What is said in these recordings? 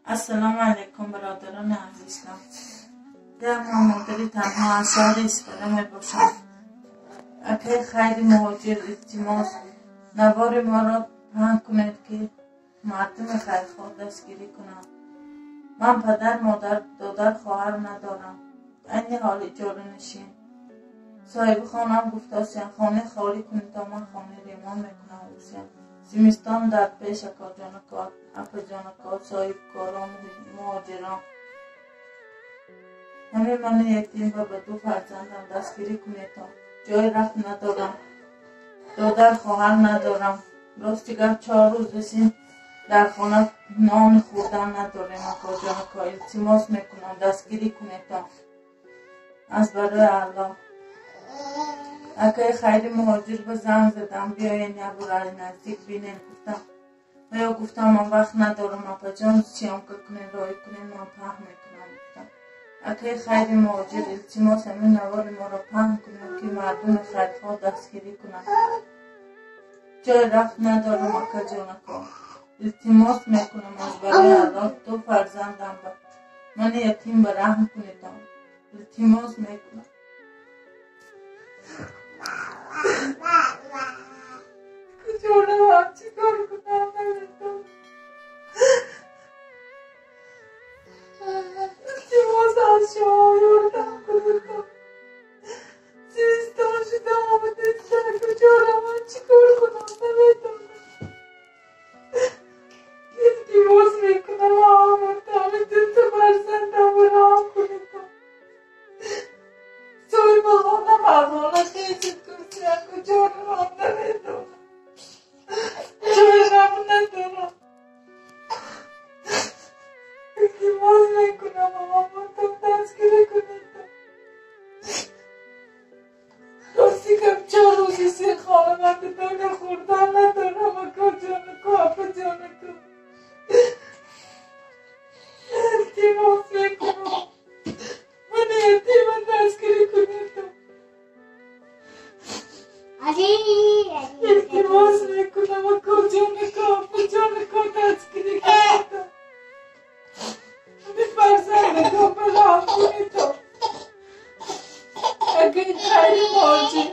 السلام علیکم برادران عزیزم. در مادری تنها از شهر اسپانیا می باشم. اگر خیر مهاجر التماس نوار ما را پنهان کنید که مردم خیرخواه دستگیری کنند. من پدر مادر دادر خواهر ندارم. این حال اجاره نشین. صاحب خانم گفته است خانه خالی کنید تا من خانه ریمان میکنم. زمستان در پیش اکا جانکا اپا جانکا صاحب کاران مهاجران همه من یتیم و به دو فرزندم دستگیری کنید تا جای رفت ندارم. دادر خواهر ندارم. راستیگر 4 روز رسیم در خانه نان خوردن نداریم. اکا جانکا التماس میکنم دستگیری کنید تا از برای الله. اگه خیلی مهاجر به زنگ زدم بیاین یا برای نزدیک بینین گفتم و یا گفتم من وقت ندارم اپا جان چیم که کنین رای کنین من پهن میکنم گفتم اگه خیلی مهاجر التماس همین نوار ما را پهن کنیم که مردم خیرخواه دستگیری کنن. جای رفت ندارم اکا جانکا التماس میکنم از برای الله 2 فرزندم من یتیم به رحم کنیدم. التماس میکنم. کجا رو چی کار کنم نمیدونم. التماس از شما یاردم کنیدم. زمستان شدم آمده دیدن کجا رو چی کار کنم نمیدونم. التماس میکنم آمدم 2 فرزندم رو رحم کنیدم. صاحب خانم احوالت خیزت کنید کجا رو نمیدونم. جای رفت ندارم. التماس میکنم آمدم دستگیری کنید. راستی که 4 روزی سیر خانه من بدون خوردن ندارم. اکا جانکا اپا جانکا التماس میکنم من یتیم دستگیری کنید. التماس میکنم اکا جانکا اپا جانکا دستگیری کنید. همین فرزندگان به رحم کنید. اگه خیلی مهاجر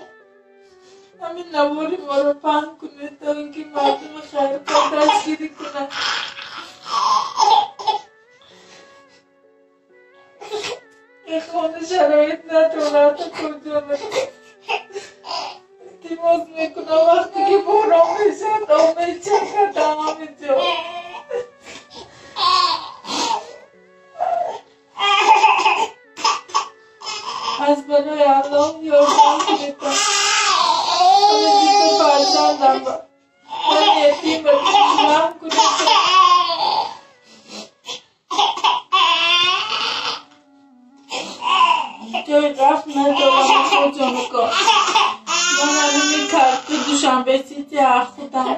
همین نواری ما رو پهن کنید تا اینکه مردم خیرخواه دستگیری کنن. این خانه شرایط ندارد کجا التماس میکنم وقتی که باران میشه دامه چکدم همینجا. از برای الله یاردم کنید. همه 2 فرزندم من یتیم و رحم کنید. جای رفت ندارم اکا جانکا. من همین کرده دوشنبه سیتی خودم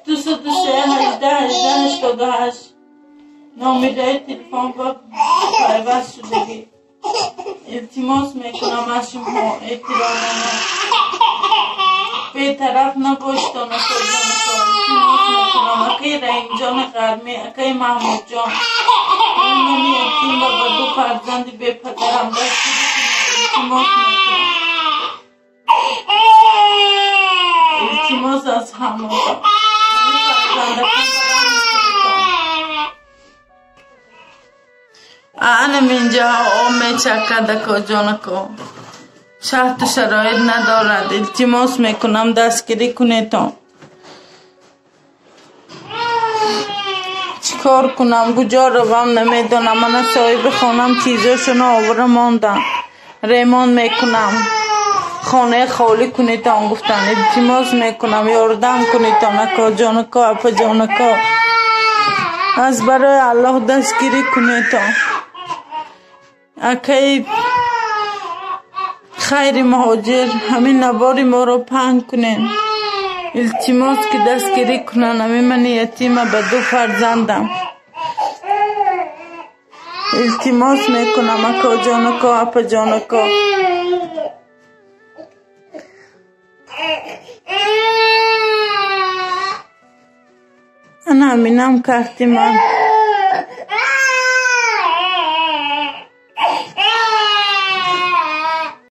223-18-88 نامیده تلفن و پیوست شدگی. التماس میکنم از شما احترامانه به طرف نباشتان اکا جانکا. التماس میکنم اکای رحیم جان غرمی اکای محمود جان من یتیم و با 2 فرزند بی پدرم دستگیری کنید. التماس میکنم. التماس از همه انا اینجا آمه چکد اکا جانکا شرط شرایط ندارد. التماس میکنم دستگیری کنید. تا چیکار کنم کجا روم نمیدونم. من صاحب خانم چیزاشونو آوره ماندم ریمان میکنم خانه خالی کنید تا گفتن. التماس میکنم یاردم کنید تا اکا جانکا اپا جانکا از برای الله دستگیری کنید. تا اکای خیر مهاجر همین نواری ما رو پهن کنین. التماس که دستگیری کنن. همین من یتیم به 2 فرزندم. التماس میکنم اکا جانکا اپا جانکا انا همینم کردیم.